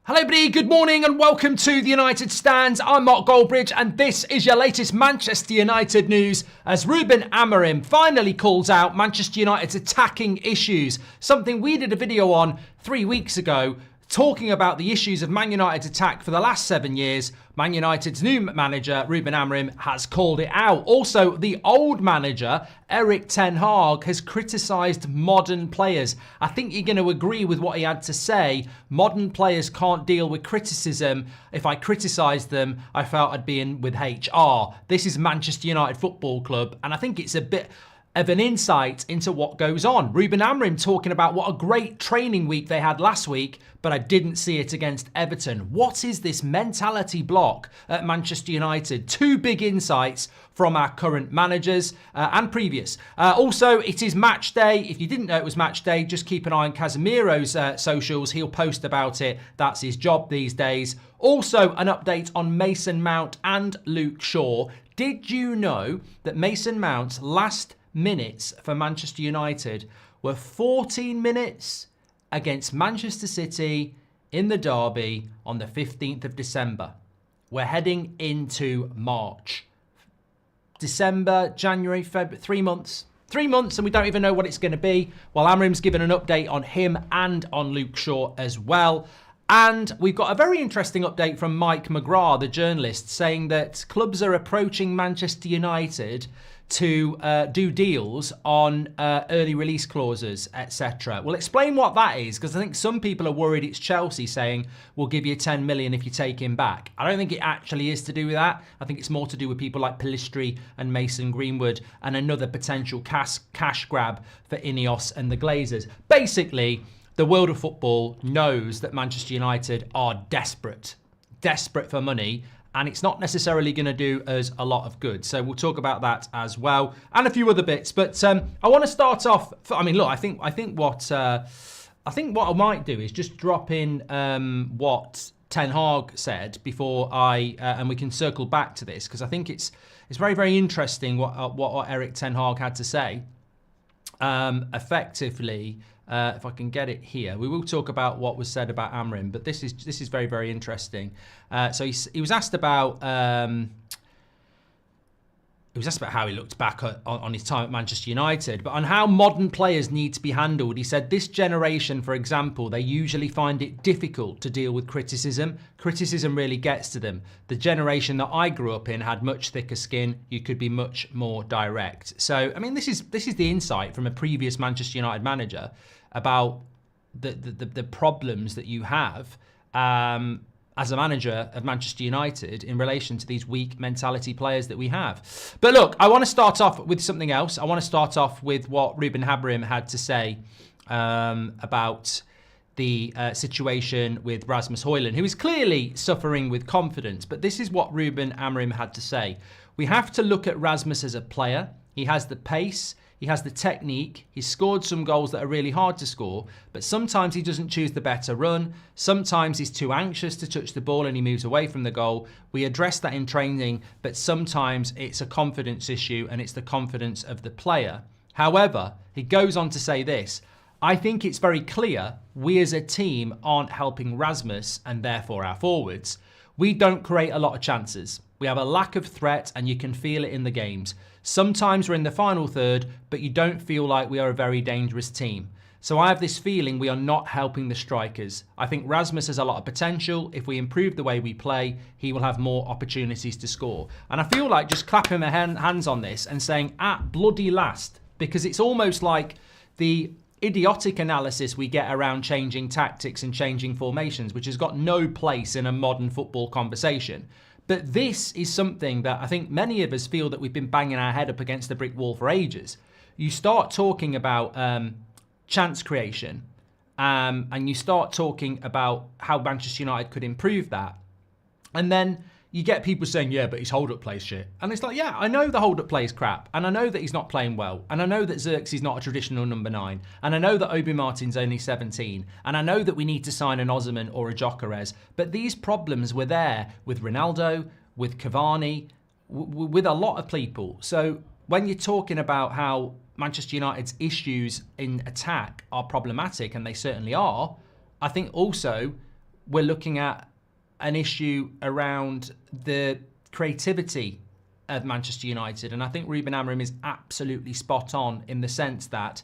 Hello everybody, good morning and welcome to the United Stands. I'm Mark Goldbridge and this is your latest Manchester United news as Ruben Amorim finally calls out Manchester United's attacking issues, something we did a video on 3 weeks ago, talking about the issues of Man United's attack for the last 7 years. Man United's new manager, Ruben Amorim, has called it out. Also, the old manager, Erik ten Hag, has criticised modern players. I think you're going to agree with what he had to say. Modern players can't deal with criticism. If I criticised them, I felt I'd be in with HR. This is Manchester United Football Club, and I think it's a bit of an insight into what goes on. Ruben Amorim talking about what a great training week they had last week, but I didn't see it against Everton. What is this mentality block at Manchester United? Two big insights from our current managers and previous. Also, it is match day. If you didn't know it was match day, just keep an eye on Casemiro's socials. He'll post about it. That's his job these days. Also, an update on Mason Mount and Luke Shaw. Did you know that Mason Mount's last minutes for Manchester United were 14 minutes against Manchester City in the derby on the 15th of December. We're heading into March. December, January, February, 3 months. 3 months and we don't even know what it's going to be. Well, Amorim's given an update on him and on Luke Shaw as well. And we've got a very interesting update from Mike McGrath, the journalist, saying that clubs are approaching Manchester United to do deals on early release clauses, etc. We'll explain what that is, because I think some people are worried it's Chelsea saying, we'll give you 10 million if you take him back. I don't think it actually is to do with that. I think it's more to do with people like Pellistri and Mason Greenwood and another potential cash grab for Ineos and the Glazers. Basically, the world of football knows that Manchester United are desperate for money, and it's not necessarily going to do us a lot of good. So we'll talk about that as well, and a few other bits. But I want to start off. I mean, look, I think what I might do is just drop in what Ten Hag said before and we can circle back to this, because I think it's very, very interesting what Erik ten Hag had to say. Effectively, if I can get it here, we will talk about what was said about Amorim, but this is very, very interesting. So he was asked about how he looked back on his time at Manchester United, but on how modern players need to be handled. He said this generation, for example, they usually find it difficult to deal with criticism. Criticism really gets to them. The generation that I grew up in had much thicker skin. You could be much more direct. So, I mean, this is the insight from a previous Manchester United manager about the problems that you have as a manager of Manchester United in relation to these weak mentality players that we have. But look, I want to start off with something else. I want to start off with what Ruben Amorim had to say about the situation with Rasmus Højlund, who is clearly suffering with confidence. But this is what Ruben Amorim had to say. We have to look at Rasmus as a player. He has the pace. He has the technique. He's scored some goals that are really hard to score, but sometimes he doesn't choose the better run. Sometimes he's too anxious to touch the ball and he moves away from the goal. We address that in training, but sometimes it's a confidence issue and it's the confidence of the player. However, he goes on to say this: I think it's very clear we as a team aren't helping Rasmus and therefore our forwards. We don't create a lot of chances. We have a lack of threat and you can feel it in the games. Sometimes we're in the final third, but you don't feel like we are a very dangerous team. So I have this feeling we are not helping the strikers. I think Rasmus has a lot of potential. If we improve the way we play, he will have more opportunities to score. And I feel like just clapping my hands on this and saying at bloody last, because it's almost like the idiotic analysis we get around changing tactics and changing formations, which has got no place in a modern football conversation. But this is something that I think many of us feel that we've been banging our head up against the brick wall for ages. You start talking about chance creation and you start talking about how Manchester United could improve that. And then you get people saying, yeah, but his hold-up play is shit. And it's like, yeah, I know the hold-up play is crap. And I know that he's not playing well. And I know that Xerxes is not a traditional number 9. And I know that Obi Martin's only 17. And I know that we need to sign an Osimhen or a Gyökeres. But these problems were there with Ronaldo, with Cavani, with a lot of people. So when you're talking about how Manchester United's issues in attack are problematic, and they certainly are, I think also we're looking at an issue around the creativity of Manchester United. And I think Ruben Amorim is absolutely spot on in the sense that,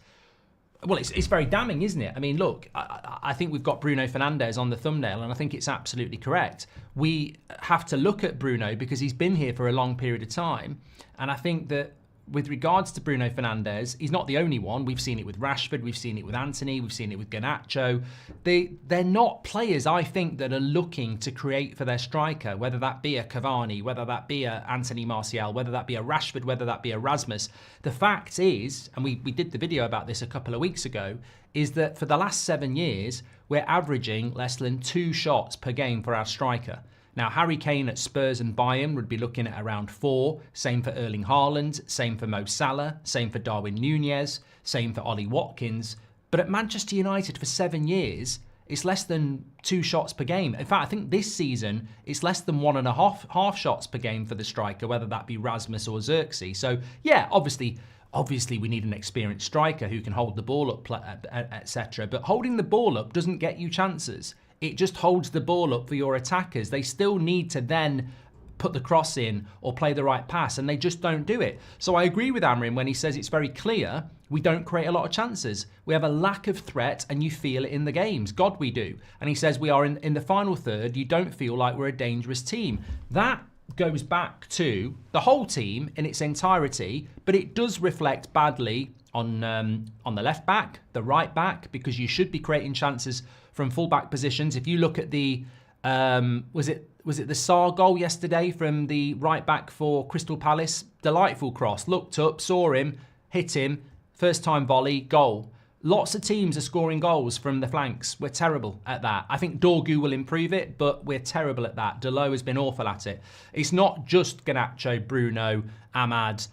well, it's very damning, isn't it? I mean, look, I think we've got Bruno Fernandes on the thumbnail, and I think it's absolutely correct. We have to look at Bruno because he's been here for a long period of time. And I think that with regards to Bruno Fernandes, he's not the only one. We've seen it with Rashford, we've seen it with Antony, we've seen it with Garnacho. They're not players, I think, that are looking to create for their striker, whether that be a Cavani, whether that be a Anthony Martial, whether that be a Rashford, whether that be a Rasmus. The fact is, and we did the video about this a couple of weeks ago, is that for the last 7 years, we're averaging less than 2 shots per game for our striker. Now, Harry Kane at Spurs and Bayern would be looking at around 4. Same for Erling Haaland, same for Mo Salah, same for Darwin Núñez, same for Ollie Watkins. But at Manchester United for 7 years, it's less than 2 shots per game. In fact, I think this season, it's less than 1.5 shots per game for the striker, whether that be Rasmus or Xerxes. So, yeah, obviously we need an experienced striker who can hold the ball up, etc. But holding the ball up doesn't get you chances. It just holds the ball up for your attackers. They still need to then put the cross in or play the right pass, and they just don't do it. So I agree with Amorim when he says it's very clear we don't create a lot of chances. We have a lack of threat, and you feel it in the games. God, we do. And he says we are in the final third, you don't feel like we're a dangerous team. That goes back to the whole team in its entirety, but it does reflect badly on the left back, the right back, because you should be creating chances from full-back positions. If you look at the, was it the Sarr goal yesterday from the right back for Crystal Palace? Delightful cross, looked up, saw him, hit him, first time volley, goal. Lots of teams are scoring goals from the flanks. We're terrible at that. I think Dorgu will improve it, but we're terrible at that. Delot has been awful at it. It's not just Garnacho, Bruno, Ahmad.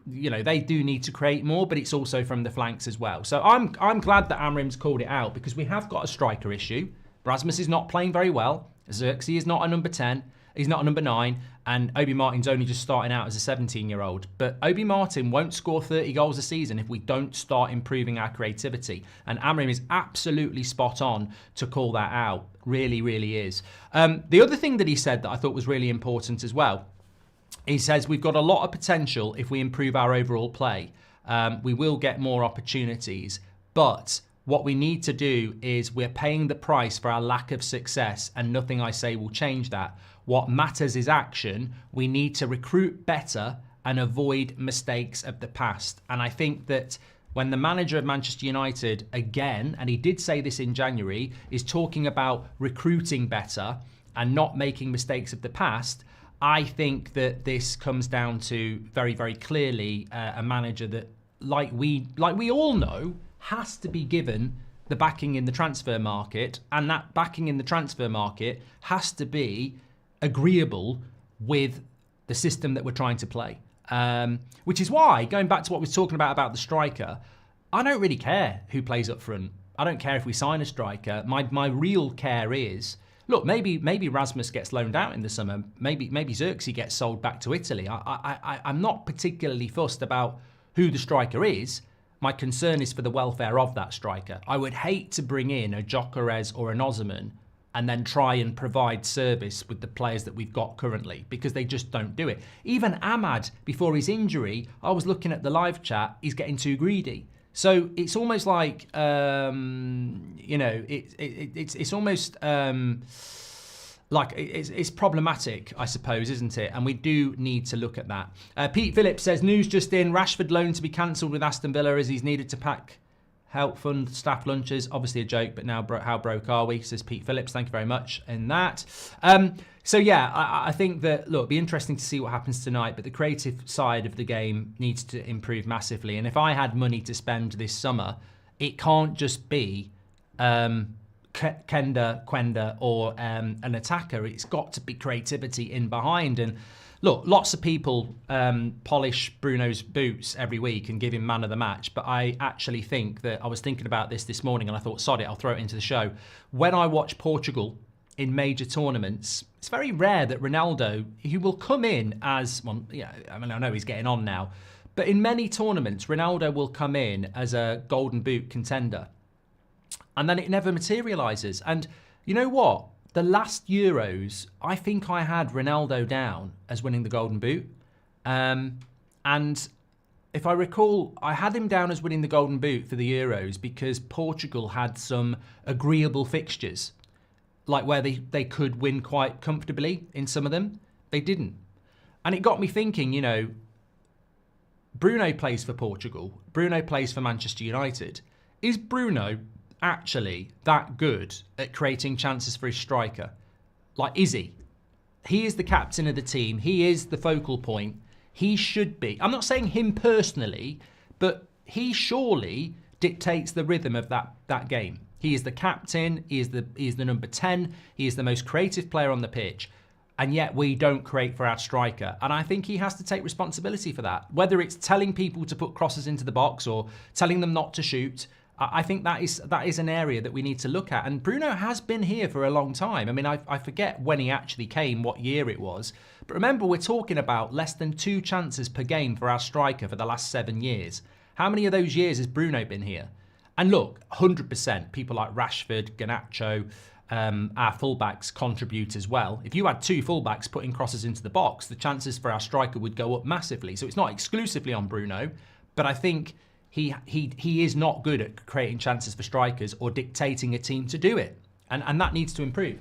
They do need to create more, but it's also from the flanks as well. So I'm glad that Amorim's called it out because we have got a striker issue. Rasmus is not playing very well. Xerxes is not a number 10. He's not a number 9. And Obi Martin's only just starting out as a 17-year-old. But Obi Martin won't score 30 goals a season if we don't start improving our creativity. And Amorim is absolutely spot on to call that out. Really, really is. The other thing that he said that I thought was really important as well, he says we've got a lot of potential if we improve our overall play. We will get more opportunities, but what we need to do is we're paying the price for our lack of success, and nothing I say will change that. What matters is action. We need to recruit better and avoid mistakes of the past. And I think that when the manager of Manchester United, again, and he did say this in January, is talking about recruiting better and not making mistakes of the past, I think that this comes down to very, very clearly a manager that, like we all know, has to be given the backing in the transfer market, and that backing in the transfer market has to be agreeable with the system that we're trying to play. Which is why, going back to what we were talking about the striker, I don't really care who plays up front. I don't care if we sign a striker. My real care is, look, maybe Rasmus gets loaned out in the summer. Maybe Xerxes gets sold back to Italy. I'm not particularly fussed about who the striker is. My concern is for the welfare of that striker. I would hate to bring in a Gyökeres or an Osimhen and then try and provide service with the players that we've got currently, because they just don't do it. Even Ahmad, before his injury, I was looking at the live chat, he's getting too greedy. So it's almost like, it's almost like it's problematic, I suppose, isn't it? And we do need to look at that. Pete Phillips says, news just in, Rashford loan to be cancelled with Aston Villa as he's needed to pack help fund staff lunches. Obviously a joke, but now how broke are we? Says Pete Phillips. Thank you very much in that. So yeah, I think that, look, it'll be interesting to see what happens tonight, but the creative side of the game needs to improve massively. And if I had money to spend this summer, it can't just be Quenda or an attacker. It's got to be creativity in behind. And look, lots of people polish Bruno's boots every week and give him man of the match, but I actually think that, I was thinking about this morning and I thought, sod it, I'll throw it into the show. When I watch Portugal in major tournaments, it's very rare that Ronaldo, he will come in as, well, yeah, I mean, I know he's getting on now, but in many tournaments, Ronaldo will come in as a golden boot contender. And then it never materialises. And You know what? The last Euros, I think I had Ronaldo down as winning the Golden Boot. And if I recall, I had him down as winning the Golden Boot for the Euros because Portugal had some agreeable fixtures, like where they could win quite comfortably in some of them. They didn't. And it got me thinking, you know, Bruno plays for Portugal. Bruno plays for Manchester United. Is Bruno actually that good at creating chances for his striker? Like, is he? He is the captain of the team. He is the focal point. He should be. I'm not saying him personally, but he surely dictates the rhythm of that game. He is the captain. He is the number 10. He is the most creative player on the pitch. And yet we don't create for our striker. And I think he has to take responsibility for that. Whether it's telling people to put crosses into the box or telling them not to shoot, I think that is an area that we need to look at. And Bruno has been here for a long time. I mean, I forget when he actually came, what year it was. But remember, we're talking about less than 2 chances per game for our striker for the last 7 years. How many of those years has Bruno been here? And look, 100%, people like Rashford, Garnacho, our fullbacks contribute as well. If you had 2 fullbacks putting crosses into the box, the chances for our striker would go up massively. So it's not exclusively on Bruno, but I think he is not good at creating chances for strikers or dictating a team to do it. And that needs to improve.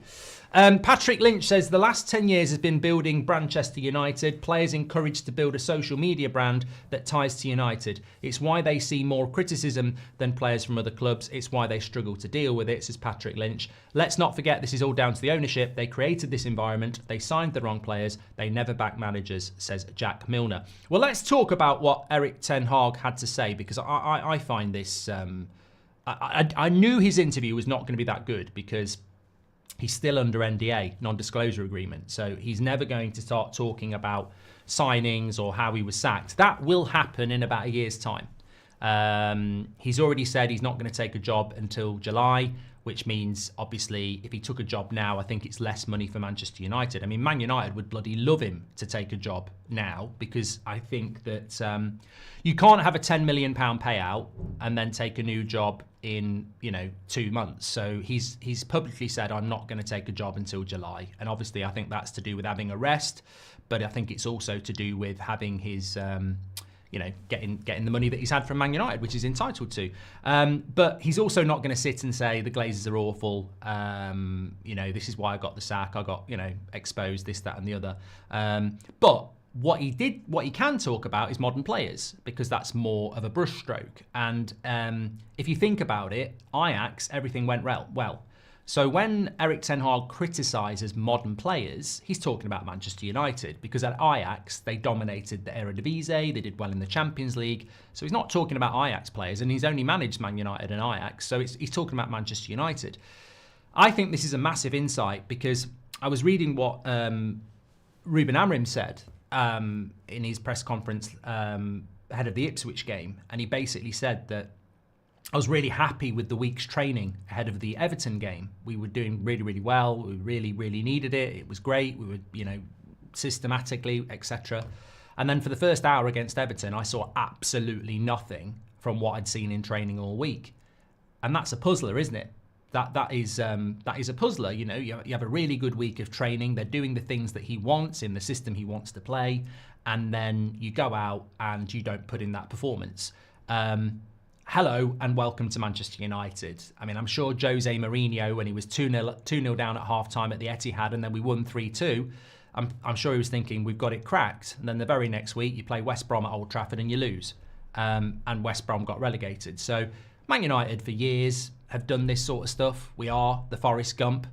Patrick Lynch says the last 10 years has been building Manchester United. Players encouraged to build a social media brand that ties to United. It's why they see more criticism than players from other clubs. It's why they struggle to deal with it, says Patrick Lynch. Let's not forget this is all down to the ownership. They created this environment. They signed the wrong players. They never back managers, says Jack Milner. Well, let's talk about what Erik ten Hag had to say, because I find this... I knew his interview was not going to be that good because he's still under NDA, non-disclosure agreement. So he's never going to start talking about signings or how he was sacked. That will happen in about a year's time. He's already said he's not going to take a job until July, which means, obviously, if he took a job now, I think it's less money for Manchester United. I mean, Man United would bloody love him to take a job now, because I think that you can't have a £10 million payout and then take a new job in, 2 months. So he's publicly said, I'm not going to take a job until July. And obviously, I think that's to do with having a rest, but I think it's also to do with having his... getting the money that he's had from Man United, which he's entitled to. But he's also not going to sit and say the Glazers are awful. This is why I got the sack. I got, exposed, this, that, and the other. But what he can talk about is modern players, because that's more of a brushstroke. And if you think about it, Ajax, everything went well. So when Erik ten Hag criticises modern players, he's talking about Manchester United, because at Ajax, they dominated the Eredivisie, they did well in the Champions League. So he's not talking about Ajax players, and he's only managed Man United and Ajax, so he's talking about Manchester United. I think this is a massive insight, because I was reading what Ruben Amorim said in his press conference ahead of the Ipswich game, and he basically said that I was really happy with the week's training ahead of the Everton game. We were doing really, really well. We really, really needed it. It was great. We were, systematically, etc. And then for the first hour against Everton, I saw absolutely nothing from what I'd seen in training all week. And that's a puzzler, isn't it? That is a puzzler. You have a really good week of training. They're doing the things that he wants in the system he wants to play. And then you go out and you don't put in that performance. Hello and welcome to Manchester United. I mean, I'm sure Jose Mourinho, when he was 2-0 down at half-time at the Etihad and then we won 3-2, I'm sure he was thinking, we've got it cracked. And then the very next week, you play West Brom at Old Trafford and you lose. And West Brom got relegated. So Man United for years have done this sort of stuff. We are the Forrest Gump.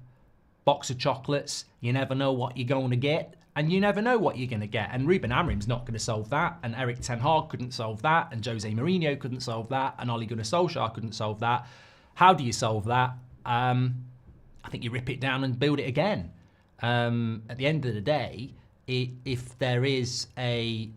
Box of chocolates. You never know what you're going to get. And you never know what you're going to get. And Ruben Amorim's not going to solve that. And Erik ten Hag couldn't solve that. And Jose Mourinho couldn't solve that. And Ole Gunnar Solskjaer couldn't solve that. How do you solve that? I think you rip it down and build it again. At the end of the day, if there's a,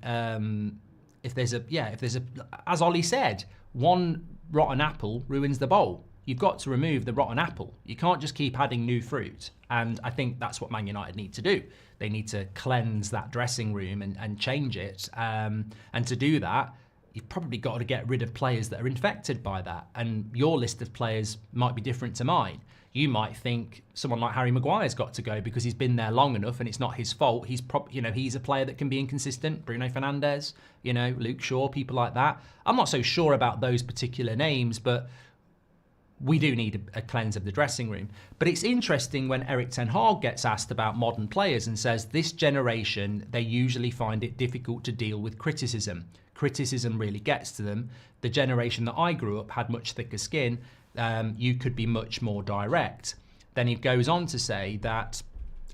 as Ollie said, one rotten apple ruins the bowl. You've got to remove the rotten apple. You can't just keep adding new fruit. And I think that's what Man United need to do. They need to cleanse that dressing room and change it. And to do that, you've probably got to get rid of players that are infected by that. And your list of players might be different to mine. you might think someone like Harry Maguire's got to go because he's been there long enough and it's not his fault. He's he's a player that can be inconsistent. Bruno Fernandes, Luke Shaw, people like that. I'm not so sure about those particular names, but we do need a cleanse of the dressing room. But it's interesting when Erik ten Hag gets asked about modern players and says this generation, they usually find it difficult to deal with criticism. Criticism really gets to them. The generation that I grew up had much thicker skin. You could be much more direct. Then he goes on to say that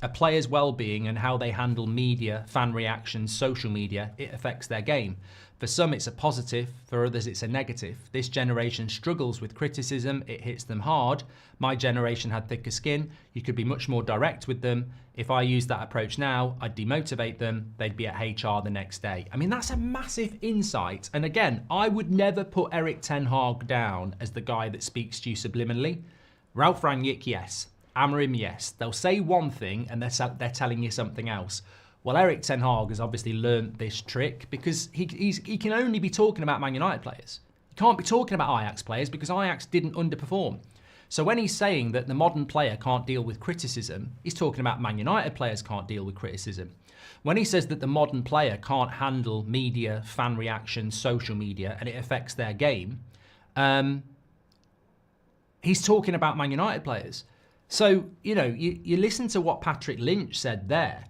a player's well-being and how they handle media, fan reactions, social media, it affects their game. For some, it's a positive. For others, it's a negative. This generation struggles with criticism. It hits them hard. My generation had thicker skin. You could be much more direct with them. If I used that approach now, I'd demotivate them. They'd be at HR the next day. I mean, that's a massive insight. And again, I would never put Erik ten Hag down as the guy that speaks to you subliminally. Ralf Rangnick, yes. Amorim, yes. They'll say one thing and they're telling you something else. Well, Erik ten Hag has obviously learned this trick because he can only be talking about Man United players. He can't be talking about Ajax players because Ajax didn't underperform. So when he's saying that the modern player can't deal with criticism, he's talking about Man United players can't deal with criticism. When he says that the modern player can't handle media, fan reactions, social media, and it affects their game, he's talking about Man United players. So, you listen to what Patrick Lynch said there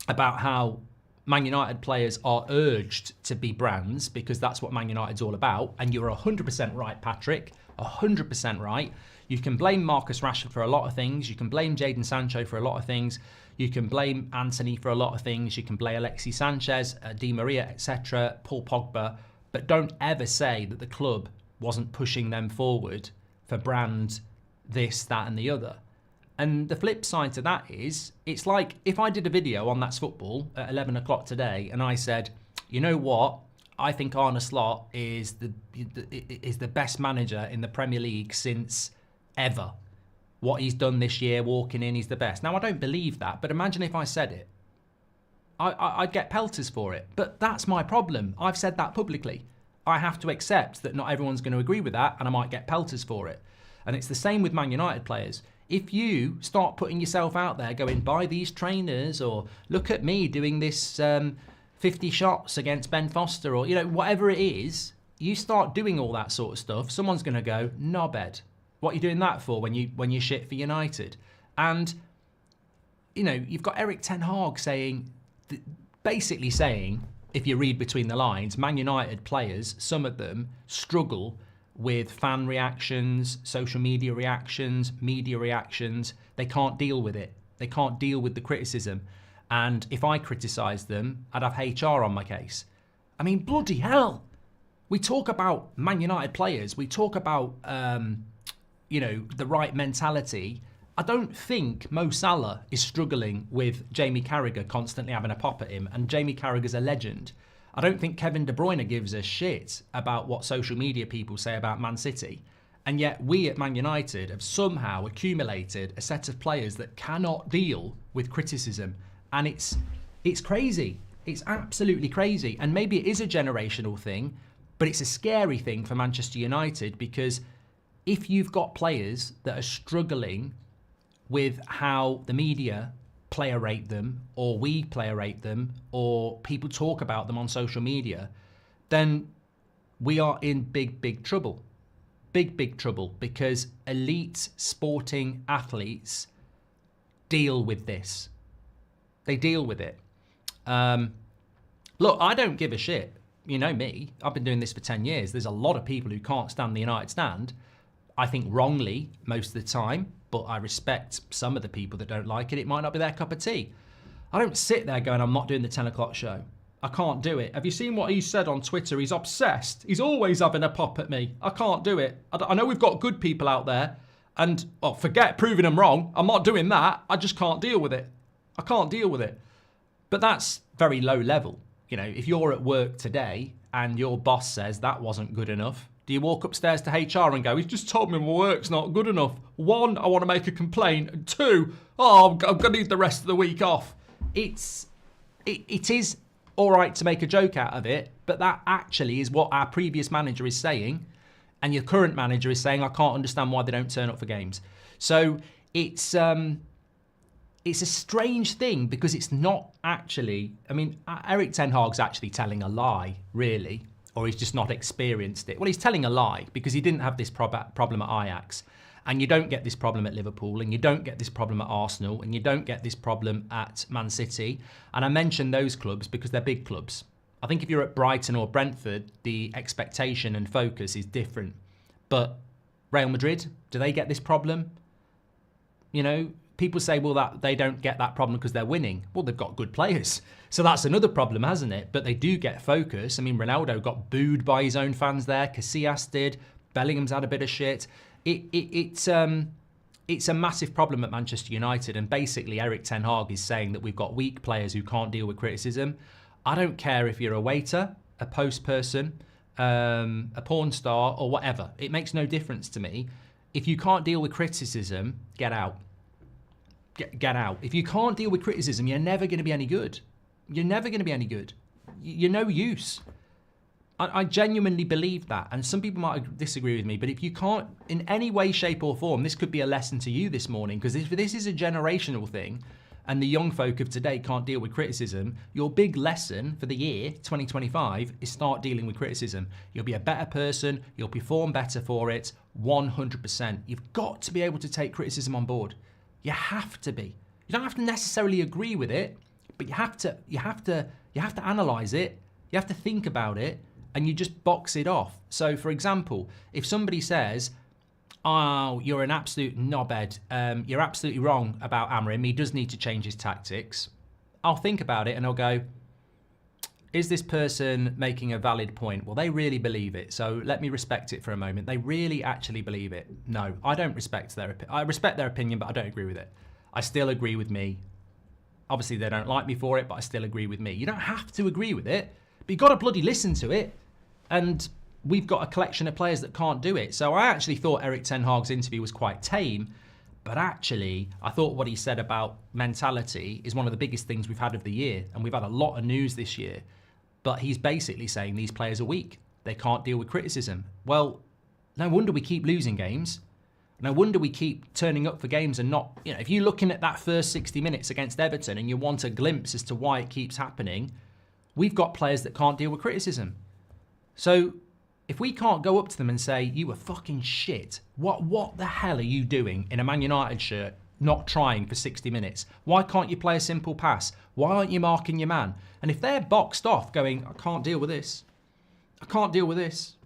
about how Man United players are urged to be brands because that's what Man United's all about. And you're 100% right, Patrick, 100% right. You can blame Marcus Rashford for a lot of things. You can blame Jadon Sancho for a lot of things. You can blame Anthony for a lot of things. You can blame Alexis Sanchez, Di Maria, etc., Paul Pogba. But don't ever say that the club wasn't pushing them forward for brand this, that and the other. And the flip side to that is, it's like if I did a video on That's Football at 11 o'clock today and I said, you know what, I think Arne Slot is the best manager in the Premier League since ever. What he's done this year, walking in, he's the best. Now, I don't believe that, but imagine if I said it. I'd get pelters for it. But that's my problem. I've said that publicly. I have to accept that not everyone's going to agree with that and I might get pelters for it. And it's the same with Man United players. If you start putting yourself out there going, buy these trainers or look at me doing this 50 shots against Ben Foster or, whatever it is, you start doing all that sort of stuff, someone's going to go, knobhead. What are you doing that for when you shit for United? And, you've got Erik ten Hag basically saying, if you read between the lines, Man United players, some of them struggle with fan reactions, social media reactions, media reactions. They can't deal with it. They can't deal with the criticism. And if I criticised them, I'd have HR on my case. I mean, bloody hell. We talk about Man United players. We talk about, the right mentality. I don't think Mo Salah is struggling with Jamie Carragher constantly having a pop at him. And Jamie Carragher's a legend. I don't think Kevin De Bruyne gives a shit about what social media people say about Man City. And yet we at Man United have somehow accumulated a set of players that cannot deal with criticism. And it's crazy. It's absolutely crazy. And maybe it is a generational thing, but it's a scary thing for Manchester United because if you've got players that are struggling with how the media player rate them, or we player rate them, or people talk about them on social media, then we are in big trouble. Big trouble, because elite sporting athletes deal with this. They deal with it. Look, I don't give a shit. You know me. I've been doing this for 10 years. There's a lot of people who can't stand the United stand. I think wrongly most of the time, but I respect some of the people that don't like it. It might not be their cup of tea. I don't sit there going, I'm not doing the 10 o'clock show. I can't do it. Have you seen what he said on Twitter? He's obsessed. He's always having a pop at me. I can't do it. I know we've got good people out there and, forget proving them wrong. I'm not doing that. I just can't deal with it. I can't deal with it. But that's very low level. If you're at work today and your boss says that wasn't good enough, do you walk upstairs to HR and go, he's just told me my work's not good enough? 1, I want to make a complaint. And 2, I'm going to need the rest of the week off. It is all right to make a joke out of it, but that actually is what our previous manager is saying. And your current manager is saying, I can't understand why they don't turn up for games. So it's a strange thing because it's not actually, I mean, Erik ten Hag's actually telling a lie, really, or he's just not experienced it. Well, he's telling a lie because he didn't have this problem at Ajax, and you don't get this problem at Liverpool, and you don't get this problem at Arsenal, and you don't get this problem at Man City. And I mention those clubs because they're big clubs. I think if you're at Brighton or Brentford, the expectation and focus is different. But Real Madrid, do they get this problem? You know, people say, well, that they don't get that problem because they're winning. Well, they've got good players. So that's another problem, hasn't it? But they do get focus. I mean, Ronaldo got booed by his own fans there. Casillas did. Bellingham's had a bit of shit. It's a massive problem at Manchester United. And basically, Erik ten Hag is saying that we've got weak players who can't deal with criticism. I don't care if you're a waiter, a post person, a porn star, or whatever. It makes no difference to me. If you can't deal with criticism, get out. Get out. If you can't deal with criticism, you're never going to be any good. You're never going to be any good. You're no use. I genuinely believe that. And some people might disagree with me, but if you can't, in any way, shape or form, this could be a lesson to you this morning, because if this is a generational thing, and the young folk of today can't deal with criticism, your big lesson for the year 2025 is start dealing with criticism. You'll be a better person, you'll perform better for it, 100%. You've got to be able to take criticism on board. You have to be. You don't have to necessarily agree with it, but you have to analyze it, you have to think about it, and you just box it off. So for example, if somebody says, oh, you're an absolute knobhead. You're absolutely wrong about Amorim. He does need to change his tactics. I'll think about it and I'll go, is this person making a valid point? Well, they really believe it. So let me respect it for a moment. They really actually believe it. No, I don't respect their opinion. I respect their opinion, but I don't agree with it. I still agree with me. Obviously, they don't like me for it, but I still agree with me. You don't have to agree with it, but you've got to bloody listen to it. And we've got a collection of players that can't do it. So I actually thought Erik ten Hag's interview was quite tame, but actually I thought what he said about mentality is one of the biggest things we've had of the year. And we've had a lot of news this year, but he's basically saying these players are weak. They can't deal with criticism. Well, no wonder we keep losing games. No wonder we keep turning up for games and not, you know, if you're looking at that first 60 minutes against Everton and you want a glimpse as to why it keeps happening, we've got players that can't deal with criticism. So if we can't go up to them and say, you were fucking shit, what the hell are you doing in a Man United shirt, not trying for 60 minutes? Why can't you play a simple pass? Why aren't you marking your man? And if they're boxed off going, I can't deal with this. I can't deal with this.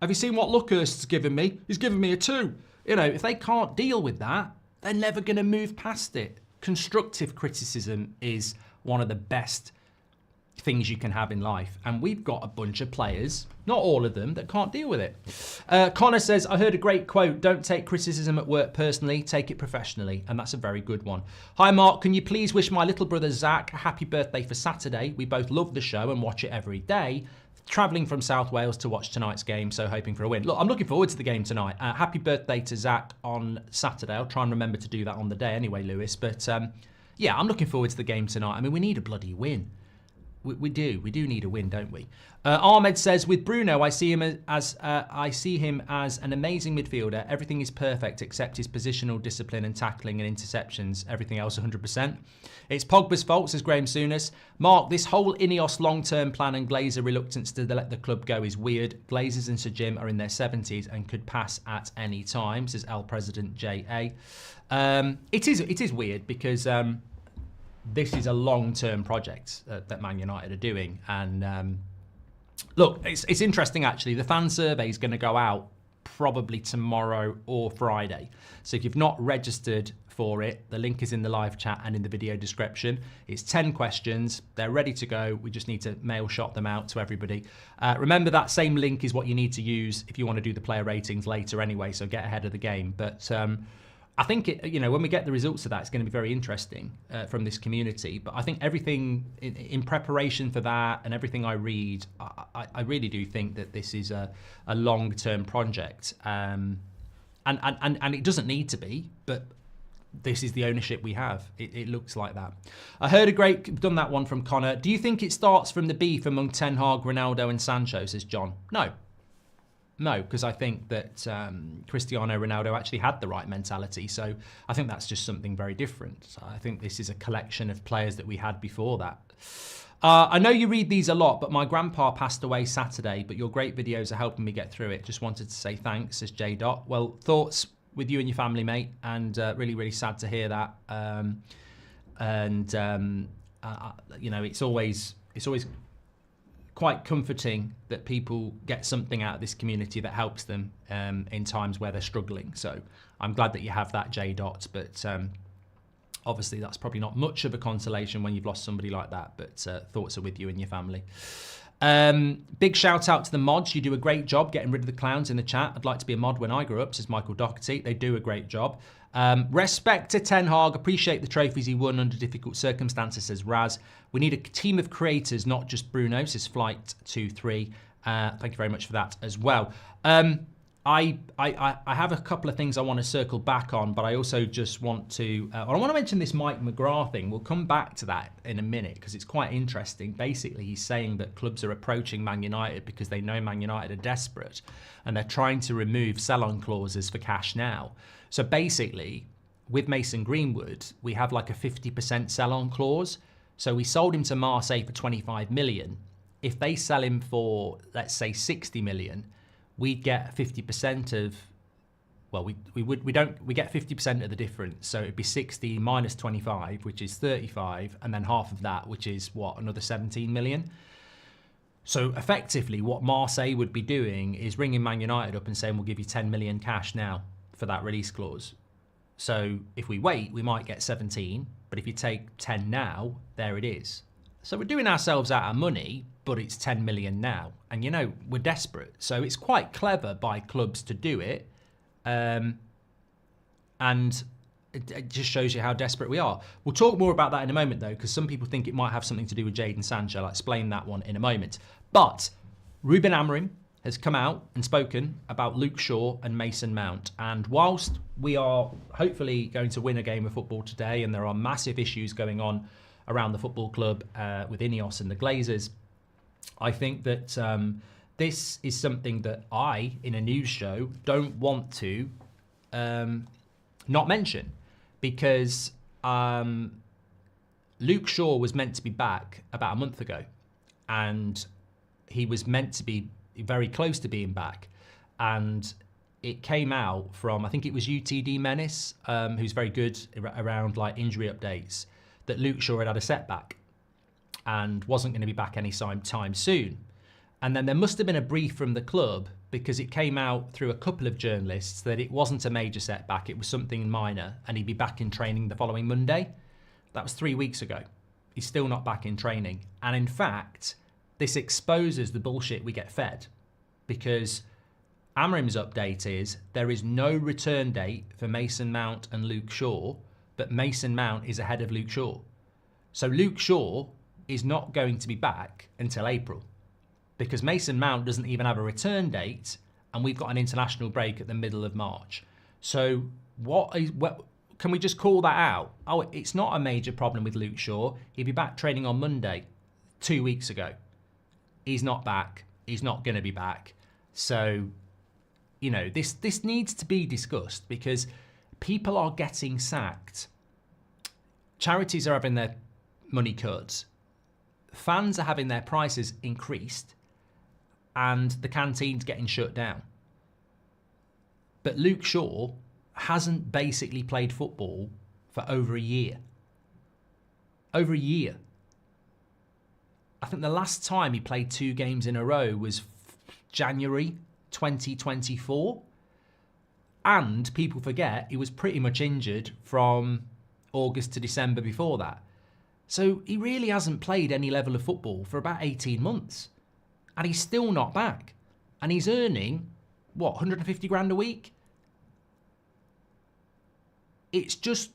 Have you seen what Luckhurst's given me? He's given me a 2. You know, if they can't deal with that, they're never going to move past it. Constructive criticism is one of the best things you can have in life, and we've got a bunch of players, not all of them, that can't deal with it. Connor says, I heard a great quote, don't take criticism at work personally, take it professionally, and that's a very good one. Hi Mark, can you please wish my little brother Zach a happy birthday for Saturday? We both love the show and watch it every day. Travelling from South Wales to watch tonight's game, so hoping for a win. Look, I'm looking forward to the game tonight. Happy birthday to Zach on Saturday. I'll try and remember to do that on the day anyway, Lewis, but yeah, I'm looking forward to the game tonight. I mean, we need a bloody win. We do need a win, don't we? Ahmed says, with Bruno, I see him as an amazing midfielder. Everything is perfect except his positional discipline and tackling and interceptions. Everything else 100%. It's Pogba's fault, says Graham Souness. Mark, this whole Ineos long-term plan and Glazer reluctance to let the club go is weird. Glazers and Sir Jim are in their 70s and could pass at any time, says L President J.A. It is weird because this is a long-term project that Man United are doing. And look, it's interesting, actually. The fan survey is going to go out probably tomorrow or Friday. So if you've not registered for it, the link is in the live chat and in the video description. It's 10 questions. They're ready to go. We just need to mail shot them out to everybody. Remember, that same link is what you need to use if you want to do the player ratings later anyway, so get ahead of the game. But I think, when we get the results of that, it's going to be very interesting from this community. But I think everything in preparation for that and everything I read, I really do think that this is a long-term project. And it doesn't need to be, but this is the ownership we have. It looks like that. I heard done that one from Connor. Do you think it starts from the beef among Ten Hag, Ronaldo and Sancho, says John? No. No, because I think that Cristiano Ronaldo actually had the right mentality. So I think that's just something very different. So I think this is a collection of players that we had before that. I know you read these a lot, but my grandpa passed away Saturday, but your great videos are helping me get through it. Just wanted to say thanks, says J. Dot. Well, thoughts with you and your family, mate, and really, really sad to hear that. You know, it's always quite comforting that people get something out of this community that helps them in times where they're struggling. So I'm glad that you have that, J. Dot, but obviously that's probably not much of a consolation when you've lost somebody like that, but thoughts are with you and your family. Big shout out to the mods. You do a great job getting rid of the clowns in the chat. I'd like to be a mod when I grew up, says Michael Doherty. They do a great job. Respect to Ten Hag. Appreciate the trophies he won under difficult circumstances, says Raz. We need a team of creators, not just Bruno, says Flight23. Thank you very much for that as well. I have a couple of things I want to circle back on, but I also just want to... I want to mention this Mike McGrath thing. We'll come back to that in a minute because it's quite interesting. Basically, he's saying that clubs are approaching Man United because they know Man United are desperate and they're trying to remove sell-on clauses for cash now. So basically, with Mason Greenwood, we have like a 50% sell-on clause. So we sold him to Marseille for 25 million. If they sell him for, let's say, 60 million... we'd get 50% of, well, we get 50% of the difference. So it'd be 60 minus 25, which is 35, and then half of that, which is what, another 17 million. So effectively, what Marseille would be doing is ringing Man United up and saying, we'll give you 10 million cash now for that release clause. So if we wait, we might get 17, but if you take 10 now, there it is. So we're doing ourselves out of money, but it's 10 million now. And, you know, we're desperate. So it's quite clever by clubs to do it. And it just shows you how desperate we are. We'll talk more about that in a moment, though, because some people think it might have something to do with Jadon Sancho. I'll explain that one in a moment. But Ruben Amorim has come out and spoken about Luke Shaw and Mason Mount. And whilst we are hopefully going to win a game of football today, and there are massive issues going on around the football club with Ineos and the Glazers, I think that this is something that I, in a news show, don't want to not mention, because Luke Shaw was meant to be back about a month ago, and he was meant to be very close to being back, and it came out from, I think it was UTD Menace, who's very good around like injury updates, that Luke Shaw had had a setback and wasn't going to be back any time soon. And then there must have been a brief from the club, because it came out through a couple of journalists that it wasn't a major setback, it was something minor, and he'd be back in training the following Monday. That was 3 weeks ago. He's still not back in training. And in fact, this exposes the bullshit we get fed, because Amorim's update is there is no return date for Mason Mount and Luke Shaw, but Mason Mount is ahead of Luke Shaw. So Luke Shaw is not going to be back until April, because Mason Mount doesn't even have a return date, and we've got an international break at the middle of March. So what can we just call that out? Oh, it's not a major problem with Luke Shaw. He'd be back training on Monday 2 weeks ago. He's not back. He's not going to be back. So, you know, this needs to be discussed, because people are getting sacked. Charities are having their money cut. Fans are having their prices increased, and the canteen's getting shut down. But Luke Shaw hasn't basically played football for over a year. Over a year. I think the last time he played 2 games in a row was January 2024. And people forget he was pretty much injured from August to December before that. So he really hasn't played any level of football for about 18 months. And he's still not back. And he's earning, what, 150 grand a week? It's just,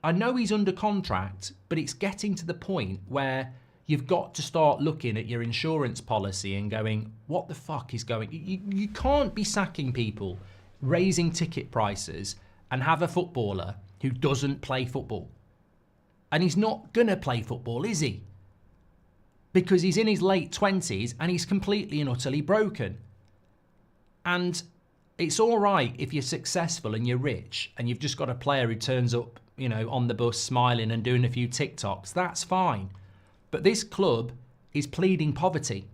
I know he's under contract, but it's getting to the point where you've got to start looking at your insurance policy and going, what the fuck is going... You can't be sacking people, raising ticket prices, and have a footballer who doesn't play football. And he's not going to play football, is he? Because he's in his late 20s and he's completely and utterly broken. And it's all right if you're successful and you're rich and you've just got a player who turns up, you know, on the bus smiling and doing a few TikToks. That's fine. But this club is pleading poverty.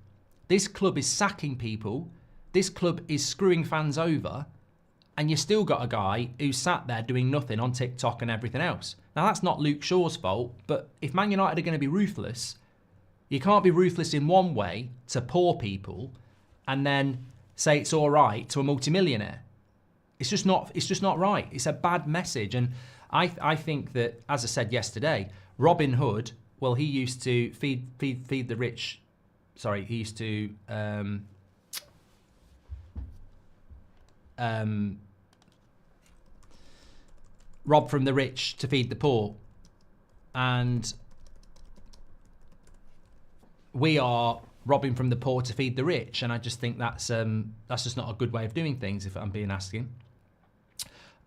This club is sacking people. This club is screwing fans over. And you still got a guy who's sat there doing nothing on TikTok and everything else. Now, that's not Luke Shaw's fault, but if Man United are going to be ruthless, you can't be ruthless in one way to poor people and then say it's all right to a multimillionaire. It's just not right. It's a bad message. And I think that, as I said yesterday, Robin Hood, well, he used to feed the rich. Sorry, he used to rob from the rich to feed the poor. And we are robbing from the poor to feed the rich. And I just think that's just not a good way of doing things, if I'm being asking.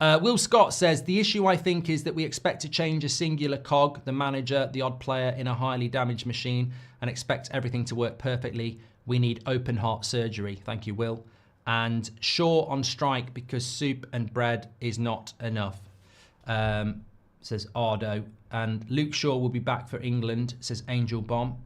Will Scott says, the issue, I think, is that we expect to change a singular cog, the manager, the odd player in a highly damaged machine, and expect everything to work perfectly. We need open heart surgery. Thank you, Will. And Shaw on strike because soup and bread is not enough, says Ardo. And Luke Shaw will be back for England, says Angel Bomb.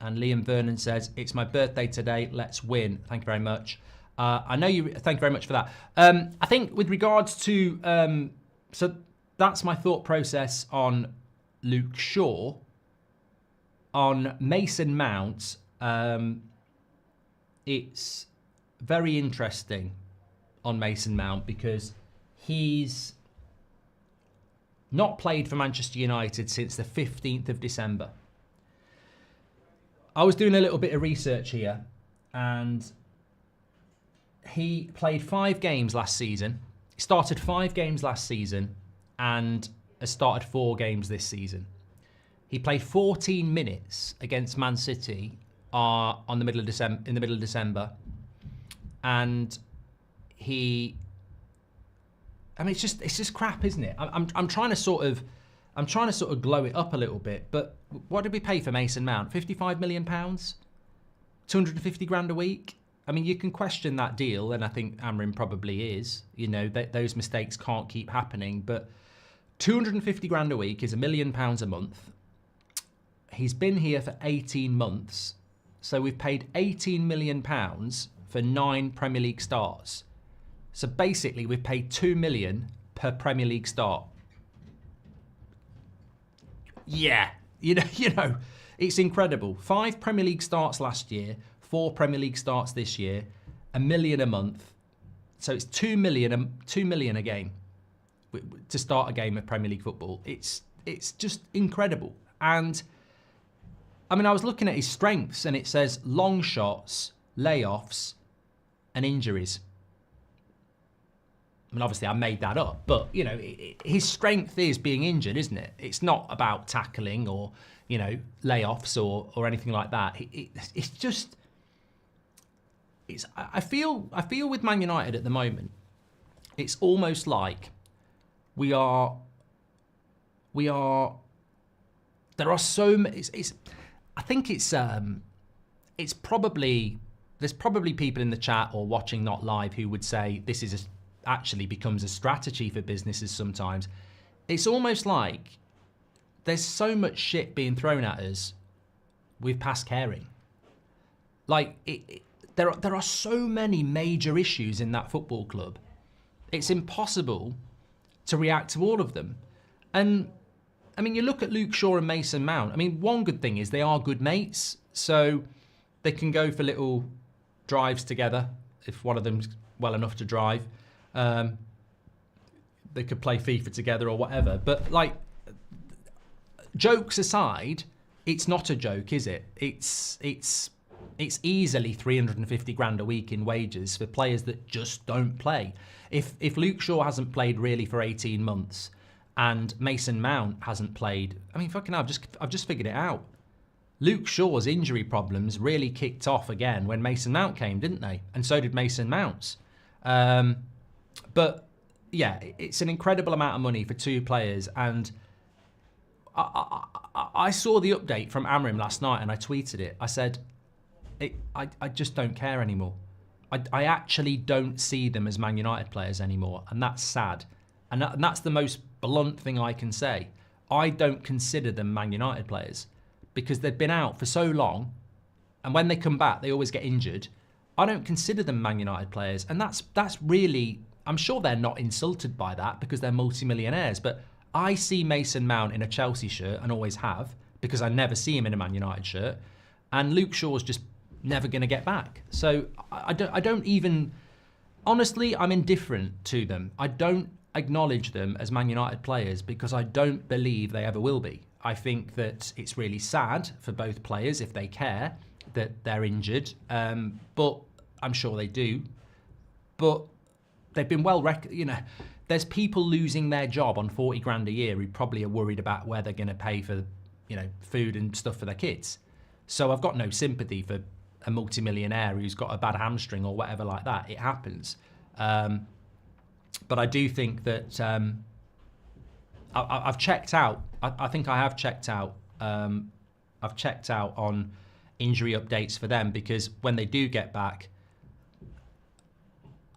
And Liam Vernon says, it's my birthday today, let's win. Thank you very much. I know you. Thank you very much for that. I think with regards to, so that's my thought process on Luke Shaw. On Mason Mount, it's very interesting on Mason Mount because he's not played for Manchester United since the 15th of December. I was doing a little bit of research here, and he played 5 games last season. He started 5 games last season and has started 4 games this season. He played 14 minutes against Man City in the middle of December, and it's just crap, isn't it? I'm trying to sort of glow it up a little bit, but what did we pay for Mason Mount? £55 million, 250 grand a week. I mean, you can question that deal, and I think Amorim probably is. You know, those mistakes can't keep happening. But 250 grand a week is £1 million a month. He's been here for 18 months. So we've paid £18 million for 9 Premier League starts. So basically, we've paid £2 million per Premier League start. Yeah, you know, it's incredible. 5 Premier League starts last year. 4 Premier League starts this year, £1 million a month. So it's £2 million a game to start a game of Premier League football. It's just incredible. And I mean, I was looking at his strengths, and it says long shots, layoffs, and injuries. I mean, obviously I made that up, but you know, his strength is being injured, isn't it? It's not about tackling or, you know, layoffs or anything like that. It's just. I feel with Man United at the moment, it's almost like there are so many. I think it's probably, there's probably people in the chat or watching not live who would say this is actually becomes a strategy for businesses sometimes. It's almost like there's so much shit being thrown at us with past caring. Like there are so many major issues in that football club. It's impossible to react to all of them. And I mean, you look at Luke Shaw and Mason Mount. I mean, one good thing is they are good mates, so they can go for little drives together if one of them's well enough to drive. They could play FIFA together or whatever. But like, jokes aside, it's not a joke, is it? It's easily 350 grand a week in wages for players that just don't play. If Luke Shaw hasn't played really for 18 months and Mason Mount hasn't played, I mean, fucking hell, I've just figured it out. Luke Shaw's injury problems really kicked off again when Mason Mount came, didn't they? And so did Mason Mount's. But yeah, it's an incredible amount of money for 2 players. And I saw the update from Amorim last night and I tweeted it. I said, I just don't care anymore. I actually don't see them as Man United players anymore, and that's sad. And that's the most blunt thing I can say. I don't consider them Man United players because they've been out for so long, and when they come back, they always get injured. I don't consider them Man United players, and that's really, I'm sure they're not insulted by that because they're multimillionaires, but I see Mason Mount in a Chelsea shirt and always have because I never see him in a Man United shirt, and Luke Shaw's just never going to get back. So I don't even, honestly, I'm indifferent to them. I don't acknowledge them as Man United players because I don't believe they ever will be. I think that it's really sad for both players if they care that they're injured, but I'm sure they do. But they've been there's people losing their job on 40 grand a year who probably are worried about where they're going to pay for, food and stuff for their kids. So I've got no sympathy for a multimillionaire who's got a bad hamstring or whatever like that. It happens. But I do think that I've checked out. I think I have checked out. I've checked out on injury updates for them because when they do get back,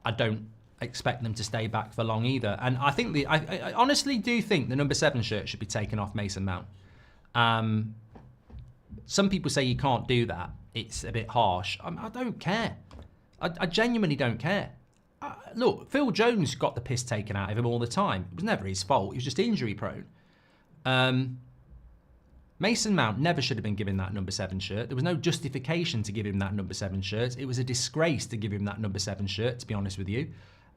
I don't expect them to stay back for long either. And I think I honestly do think the number 7 shirt should be taken off Mason Mount. Some people say you can't do that. It's a bit harsh. I don't care. I genuinely don't care. Look, Phil Jones got the piss taken out of him all the time. It was never his fault. He was just injury prone. Mason Mount never should have been given that number 7 shirt. There was no justification to give him that number 7 shirt. It was a disgrace to give him that number 7 shirt, to be honest with you.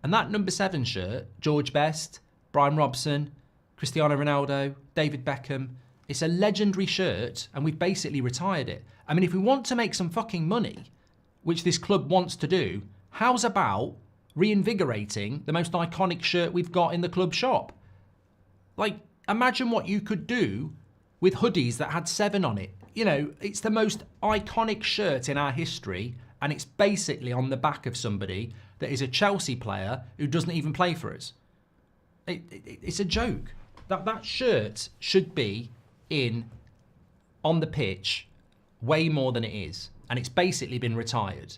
And that number 7 shirt, George Best, Brian Robson, Cristiano Ronaldo, David Beckham, it's a legendary shirt and we've basically retired it. I mean, if we want to make some fucking money, which this club wants to do, how's about reinvigorating the most iconic shirt we've got in the club shop? Like, imagine what you could do with hoodies that had 7 on it. It's the most iconic shirt in our history, and it's basically on the back of somebody that is a Chelsea player who doesn't even play for us. It's a joke. That shirt should be on the pitch way more than it is, and it's basically been retired.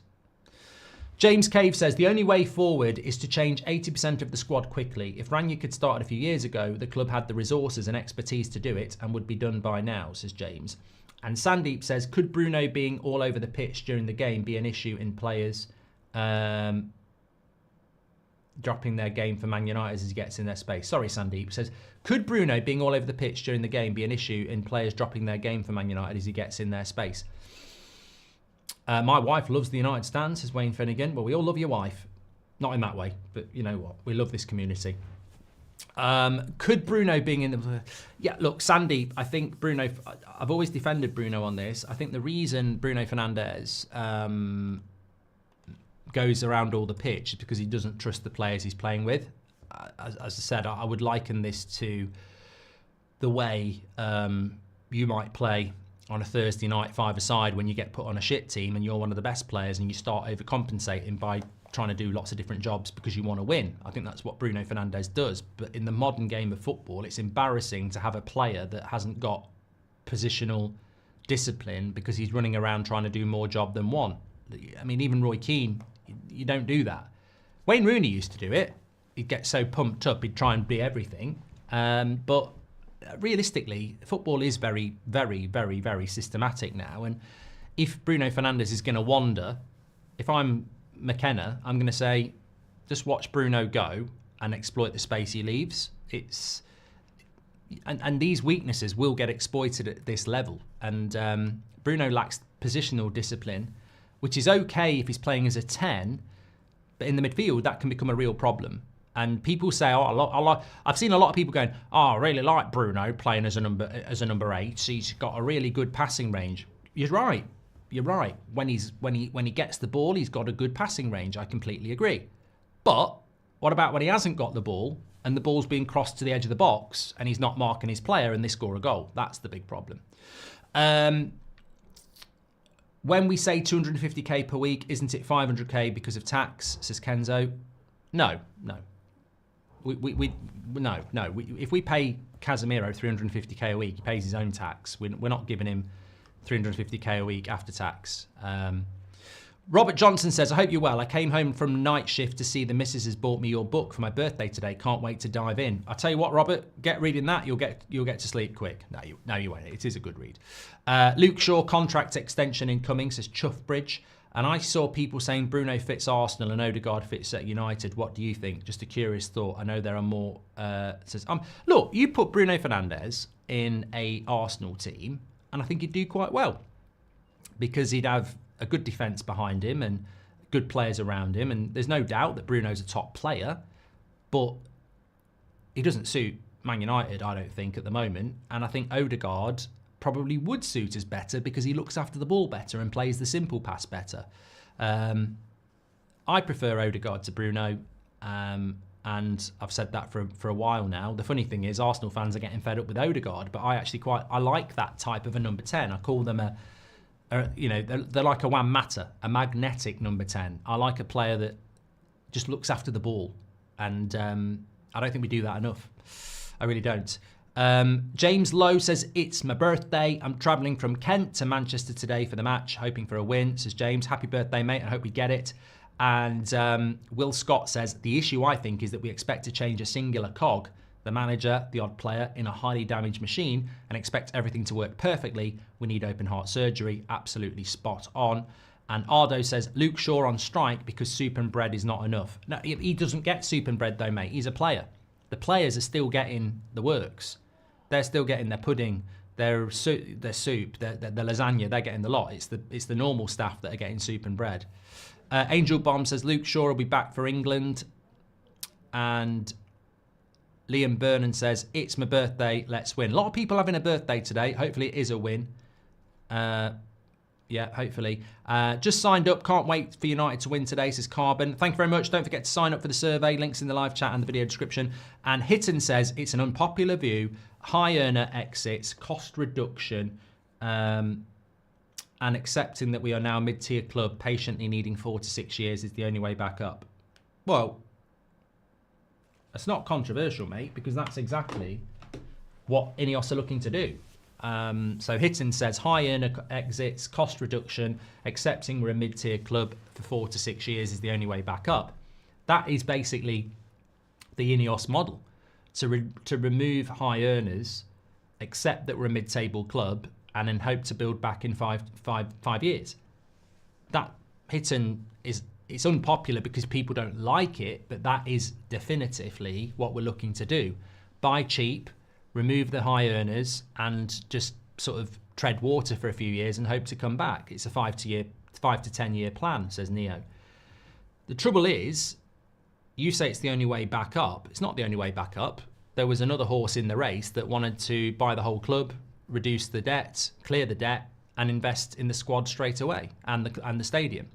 James Cave says, the only way forward is to change 80% of the squad quickly. If Ranić had started a few years ago, the club had the resources and expertise to do it and would be done by now, says James. And Sandeep says, could Bruno being all over the pitch during the game be an issue in players dropping their game for Man United as he gets in their space? Sorry, Sandeep says, could Bruno being all over the pitch during the game be an issue in players dropping their game for Man United as he gets in their space? My wife loves the United stand, says Wayne Finnegan. Well, we all love your wife. Not in that way, but you know what? We love this community. Could Bruno being in the... Yeah, look, Sandeep, I think Bruno... I've always defended Bruno on this. I think the reason Bruno Fernandes goes around all the pitch is because he doesn't trust the players he's playing with. As I said, I would liken this to the way you might play on a Thursday night 5-a-side when you get put on a shit team and you're one of the best players and you start overcompensating by trying to do lots of different jobs because you want to win. I think that's what Bruno Fernandes does. But in the modern game of football, it's embarrassing to have a player that hasn't got positional discipline because he's running around trying to do more job than one. I mean, even Roy Keane, you don't do that. Wayne Rooney used to do it. He'd get so pumped up, he'd try and be everything. But realistically, football is very, very, very, very systematic now. And if Bruno Fernandes is going to wander, if I'm McKenna, I'm going to say, just watch Bruno go and exploit the space he leaves. And these weaknesses will get exploited at this level. And Bruno lacks positional discipline, which is okay if he's playing as a 10, but in the midfield, that can become a real problem. And people say, I've seen a lot of people going, I really like Bruno playing as a number 8. He's got a really good passing range. You're right. When he gets the ball, he's got a good passing range. I completely agree. But what about when he hasn't got the ball and the ball's being crossed to the edge of the box and he's not marking his player and they score a goal? That's the big problem. When we say 250k per week, isn't it 500k because of tax? Says Kenzo. No. If we pay Casemiro 350k a week, he pays his own tax. We're not giving him 350k a week after tax. Robert Johnson says, I hope you're well. I came home from night shift to see the missus has bought me your book for my birthday today. Can't wait to dive in. I'll tell you what, Robert, get reading that. You'll get to sleep quick. No, you won't. It is a good read. Luke Shaw, contract extension incoming, says Chuffbridge. And I saw people saying Bruno fits Arsenal and Odegaard fits at United. What do you think? Just a curious thought. I know there are more. Says, look, you put Bruno Fernandes in a Arsenal team, and I think he'd do quite well because he'd have a good defence behind him and good players around him. And there's no doubt that Bruno's a top player, but he doesn't suit Man United, I don't think, at the moment. And I think Odegaard probably would suit us better because he looks after the ball better and plays the simple pass better. I prefer Odegaard to Bruno, and I've said that for a while now. The funny thing is Arsenal fans are getting fed up with Odegaard, but I like that type of a number 10. I call them they're like a Juan Mata, a magnetic number 10. I like a player that just looks after the ball, and I don't think we do that enough. I really don't. James Lowe says, it's my birthday. I'm travelling from Kent to Manchester today for the match, hoping for a win. Says James, happy birthday, mate. I hope we get it. And Will Scott says, the issue, I think, is that we expect to change a singular cog, the manager, the odd player, in a highly damaged machine, and expect everything to work perfectly. We need open heart surgery. Absolutely spot on. And Ardo says, Luke Shaw on strike because soup and bread is not enough. No, he doesn't get soup and bread though, mate. He's a player. The players are still getting the works. They're still getting their pudding, their soup, their lasagna. They're getting the lot. It's the normal staff that are getting soup and bread. Angel Bomb says Luke Shaw will be back for England. And Liam Vernon says, it's my birthday, let's win. A lot of people having a birthday today. Hopefully it is a win. Yeah, hopefully. Just signed up. Can't wait for United to win today, says Carbon. Thank you very much. Don't forget to sign up for the survey. Links in the live chat and the video description. And Hitton says, it's an unpopular view. High earner exits, cost reduction, and accepting that we are now a mid-tier club, patiently needing 4 to 6 years is the only way back up. Well, that's not controversial, mate, because that's exactly what Ineos are looking to do. So Hitton says, high earner exits, cost reduction, accepting we're a mid-tier club for 4 to 6 years is the only way back up. That is basically the Ineos model. To remove high earners, accept that we're a mid-table club, and then hope to build back in five years. That Hitton it's unpopular because people don't like it, but that is definitively what we're looking to do. Buy cheap, remove the high earners, and just sort of tread water for a few years and hope to come back. It's a 5 to 10 year plan, says Neo. The trouble is, you say it's the only way back up. It's not the only way back up. There was another horse in the race that wanted to buy the whole club, reduce the debt, clear the debt, and invest in the squad straight away and the stadium.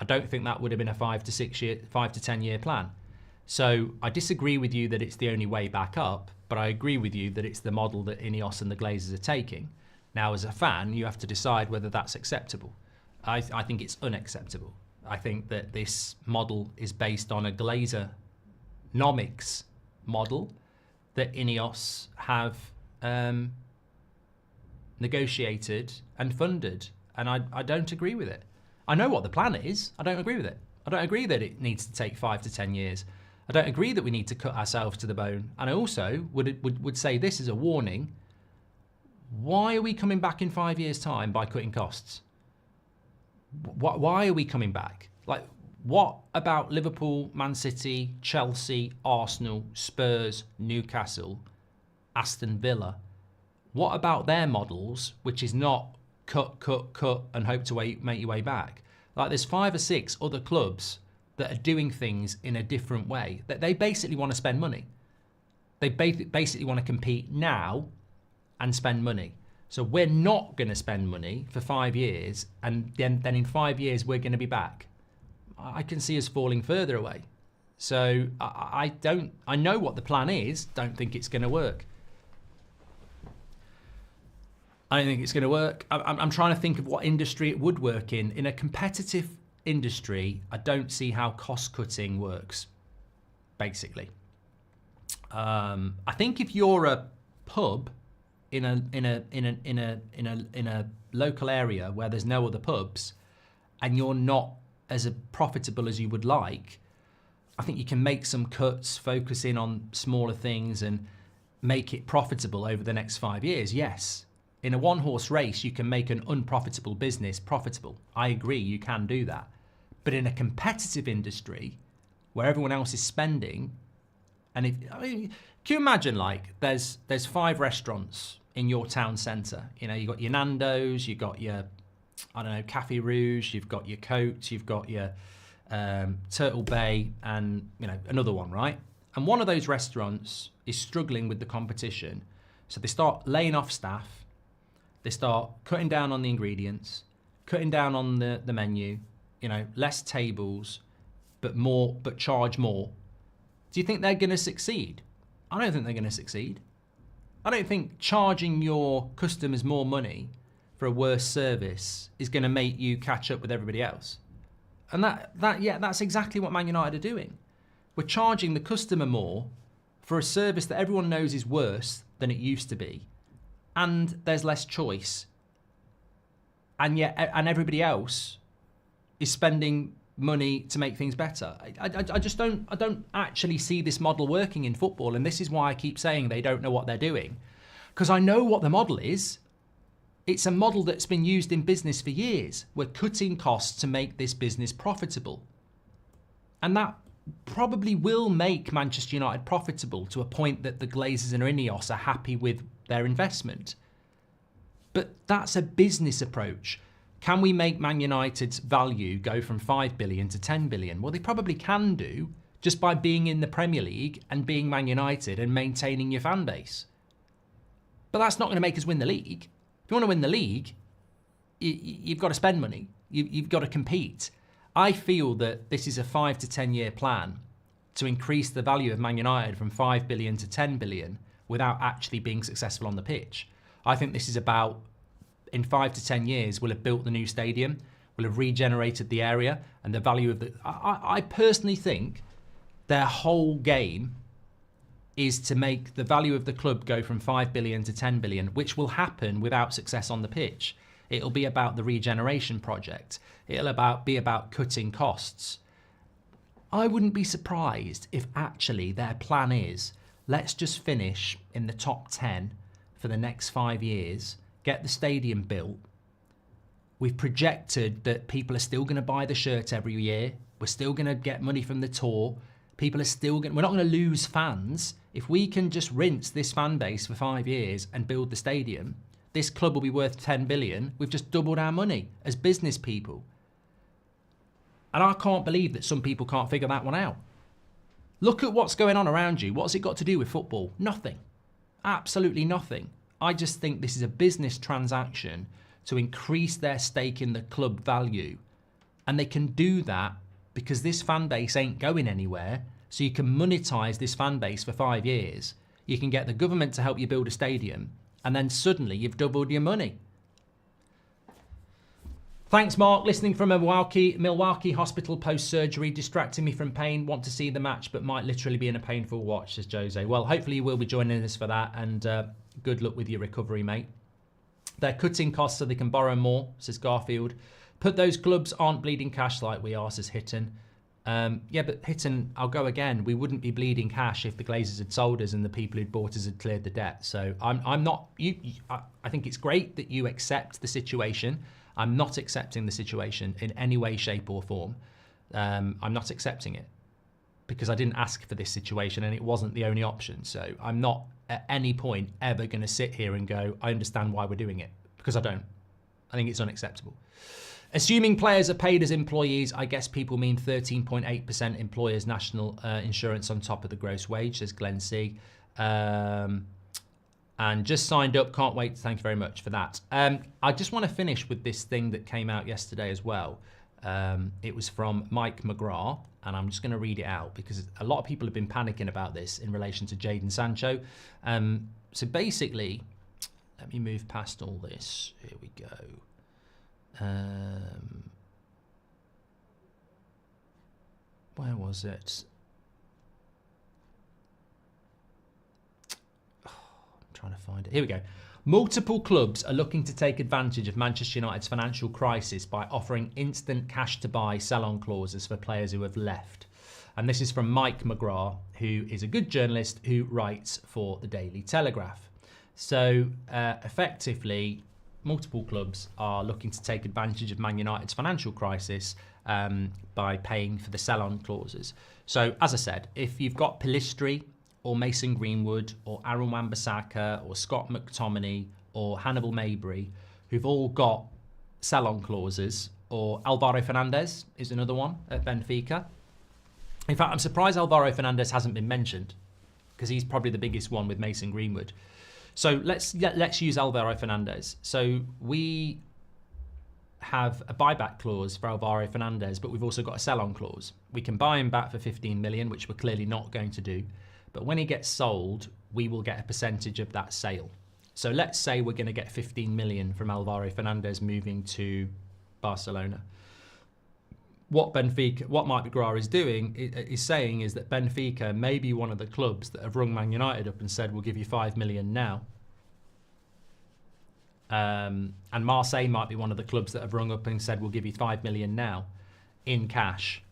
I don't think that would have been a 5 to 10 year plan. So I disagree with you that it's the only way back up, but I agree with you that it's the model that Ineos and the Glazers are taking. Now, as a fan, you have to decide whether that's acceptable. I think it's unacceptable. I think that this model is based on a Glazer-nomics model that Ineos have negotiated and funded, and I don't agree with it. I know what the plan is. I don't agree with it. I don't agree that it needs to take 5 to 10 years. I don't agree that we need to cut ourselves to the bone. And I also would say this as a warning. Why are we coming back in 5 years' time by cutting costs? Why are we coming back? Like, what about Liverpool, Man City, Chelsea, Arsenal, Spurs, Newcastle, Aston Villa? What about their models, which is not cut, and hope to make your way back? Like, there's 5 or 6 other clubs that are doing things in a different way. That they basically want to spend money. They basically want to compete now and spend money. So we're not going to spend money for 5 years, and then in 5 years we're going to be back. I can see us falling further away. So I know what the plan is. Don't think it's going to work. I don't think it's going to work. I'm trying to think of what industry it would work in. In a competitive industry, I don't see how cost cutting works. Basically, I think if you're a pub in a local area where there's no other pubs, and you're not as profitable as you would like, I think you can make some cuts, focus in on smaller things and make it profitable over the next 5 years. Yes, in a one-horse race, you can make an unprofitable business profitable. I agree, you can do that. But in a competitive industry where everyone else is spending, and can you imagine, like, there's 5 restaurants in your town centre. You know, you've got your Nando's, you've got your, I don't know, Cafe Rouge, you've got your Coates, you've got your Turtle Bay, and, you know, another one, right? And one of those restaurants is struggling with the competition. So they start laying off staff, they start cutting down on the ingredients, cutting down on the menu, you know, less tables, but charge more. Do you think they're going to succeed? I don't think they're going to succeed. I don't think charging your customers more money for a worse service is going to make you catch up with everybody else. And that's exactly what Man United are doing. We're charging the customer more for a service that everyone knows is worse than it used to be, and there's less choice. And everybody else is spending money to make things better. I don't actually see this model working in football, and this is why I keep saying they don't know what they're doing, because I know what the model is. It's a model that's been used in business for years. We're cutting costs to make this business profitable, and that probably will make Manchester United profitable to a point that the Glazers and Ineos are happy with their investment. But that's a business approach. Can we make Man United's value go from 5 billion to 10 billion? Well, they probably can do, just by being in the Premier League and being Man United and maintaining your fan base. But that's not going to make us win the league. If you want to win the league, you've got to spend money. You've got to compete. I feel that this is a 5 to 10 year plan to increase the value of Man United from 5 billion to 10 billion without actually being successful on the pitch. I think this is about, in 5 to 10 years, we'll have built the new stadium, we'll have regenerated the area, and the value of the... I personally think their whole game is to make the value of the club go from 5 billion to 10 billion, which will happen without success on the pitch. It'll be about the regeneration project. It'll be about cutting costs. I wouldn't be surprised if actually their plan is, let's just finish in the top 10 for the next 5 years, get the stadium built. We've projected that people are still going to buy the shirt every year. We're still going to get money from the tour. People are still going. We're not going to lose fans. If we can just rinse this fan base for 5 years and build the stadium, this club will be worth 10 billion. We've just doubled our money as business people. And I can't believe that some people can't figure that one out. Look at what's going on around you. What's it got to do with football? Nothing. Absolutely nothing. I just think this is a business transaction to increase their stake in the club value. And they can do that because this fan base ain't going anywhere. So you can monetize this fan base for 5 years. You can get the government to help you build a stadium, and then suddenly you've doubled your money. Thanks, Mark. Listening from Milwaukee hospital post-surgery, distracting me from pain. Want to see the match, but might literally be in a painful watch, says Jose. Well, hopefully you will be joining us for that, and good luck with your recovery, mate. They're cutting costs so they can borrow more, says Garfield. Put those clubs aren't bleeding cash like we are, says Hitton. Yeah, but Hitton, I'll go again. We wouldn't be bleeding cash if the Glazers had sold us and the people who'd bought us had cleared the debt. So I'm not. I think it's great that you accept the situation. I'm not accepting the situation in any way, shape, or form. I'm not accepting it because I didn't ask for this situation and it wasn't the only option. So I'm not at any point ever going to sit here and go, I understand why we're doing it, because I don't. I think it's unacceptable. Assuming players are paid as employees, I guess people mean 13.8% employers' national insurance on top of the gross wage, says Glenn C. And just signed up, can't wait. Thank you very much for that. I just want to finish with this thing that came out yesterday as well. It was from Mike McGrath, and I'm just going to read it out because a lot of people have been panicking about this in relation to Jadon Sancho. So basically, let me move past all this. Here we go. Where was it? Oh, I'm trying to find find it. Here we go. Multiple clubs are looking to take advantage of Manchester United's financial crisis by offering instant cash to buy sell-on clauses for players who have left. And this is from Mike McGrath, who is a good journalist who writes for the Daily Telegraph. So effectively, multiple clubs are looking to take advantage of Man United's financial crisis by paying for the sell-on clauses. So as I said, if you've got Pellistri or Mason Greenwood or Aaron Wan-Bissaka or Scott McTominay or Hannibal Mabry, who've all got sell-on clauses, or Alvaro Fernandez is another one at Benfica. In fact, I'm surprised Alvaro Fernandez hasn't been mentioned, because he's probably the biggest one with Mason Greenwood. So let's use Alvaro Fernandez. So we have a buyback clause for Alvaro Fernandez, but we've also got a sell-on clause. We can buy him back for 15 million, which we're clearly not going to do. But when he gets sold, we will get a percentage of that sale. So let's say we're going to get 15 million from Alvaro Fernandez moving to Barcelona. What Mike McGrath is doing is saying is that Benfica may be one of the clubs that have rung Man United up and said, we'll give you 5 million now. And Marseille might be one of the clubs that have rung up and said, we'll give you 5 million now in cash.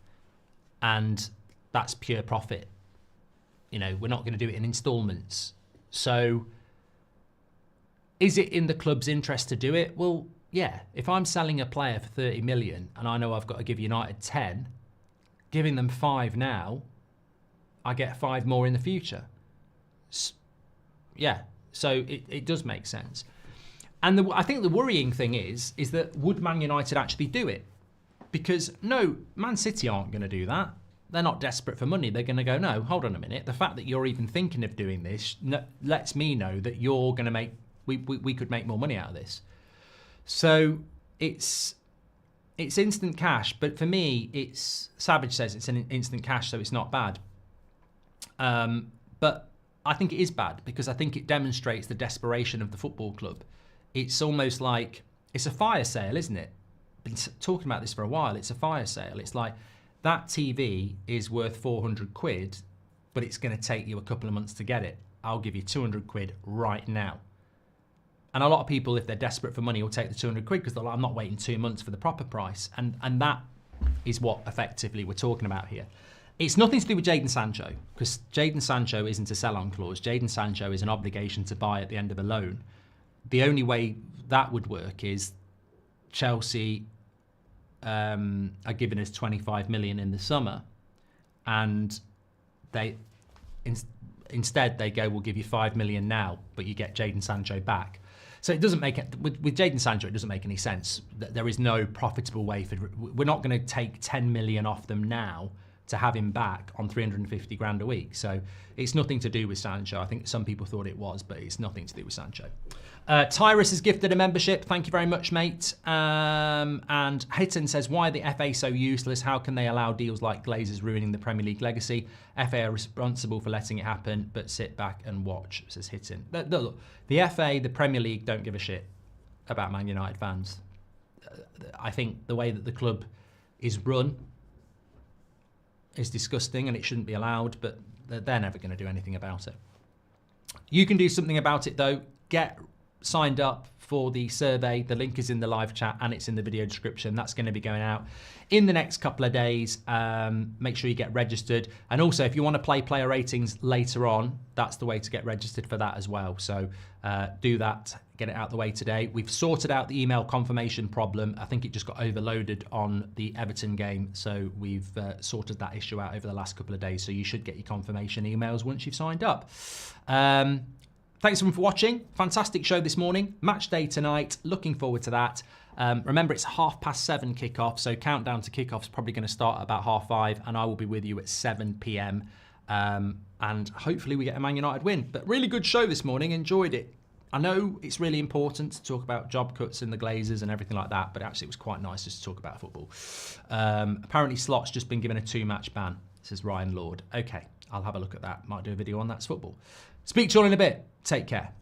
And that's pure profit. You know, we're not going to do it in installments. So is it in the club's interest to do it? Well, yeah. If I'm selling a player for 30 million and I know I've got to give United 10, giving them 5 now, I get 5 more in the future. Yeah. So it does make sense. And I think the worrying thing is that would Man United actually do it? Because no, Man City aren't going to do that. They're not desperate for money. They're going to go, no, hold on a minute. The fact that you're even thinking of doing this lets me know that you're going to make, we could make more money out of this. So it's instant cash. But for me, Savage says it's an instant cash, so it's not bad. But I think it is bad because I think it demonstrates the desperation of the football club. It's almost like, it's a fire sale, isn't it? Been talking about this for a while. It's a fire sale. It's like, that TV is worth 400 quid, but it's going to take you a couple of months to get it. I'll give you 200 quid right now. And a lot of people, if they're desperate for money, will take the 200 quid because they're like, I'm not waiting 2 months for the proper price. And that is what effectively we're talking about here. It's nothing to do with Jadon Sancho, because Jadon Sancho isn't a sell-on clause. Jadon Sancho is an obligation to buy at the end of a loan. The only way that would work is Chelsea are giving us 25 million in the summer, and they instead they go, we'll give you 5 million now, but you get Jadon Sancho back. So it doesn't make it with Jadon Sancho. It doesn't make any sense. There is no profitable way for. We're not going to take 10 million off them now to have him back on 350 grand a week. So it's nothing to do with Sancho. I think some people thought it was, but it's nothing to do with Sancho. Tyrus has gifted a membership. Thank you very much, mate. And Hitton says, why are the FA so useless? How can they allow deals like Glazers ruining the Premier League legacy? FA are responsible for letting it happen, but sit back and watch, says Hitton. Look, the FA, the Premier League don't give a shit about Man United fans. I think the way that the club is run is disgusting and it shouldn't be allowed, but they're never going to do anything about it. You can do something about it though. Get signed up for the survey. The link is in the live chat and it's in the video description. That's going to be going out in the next couple of days. Make sure you get registered. And also, if you want to play player ratings later on, that's the way to get registered for that as well. So do that, get it out the way today. We've sorted out the email confirmation problem. I think it just got overloaded on the Everton game. So we've sorted that issue out over the last couple of days. So you should get your confirmation emails once you've signed up. Thanks everyone for watching. Fantastic show this morning. Match day tonight. Looking forward to that. Remember, it's 7:30 kickoff, so countdown to kickoff is probably going to start at about 5:30, and I will be with you at 7 p.m. And hopefully we get a Man United win. But really good show this morning. Enjoyed it. I know it's really important to talk about job cuts and the Glazers and everything like that, but actually it was quite nice just to talk about football. Apparently Slot's just been given a 2-match ban, says Ryan Lord. Okay, I'll have a look at that. Might do a video on That's Football. Speak to you all in a bit. Take care.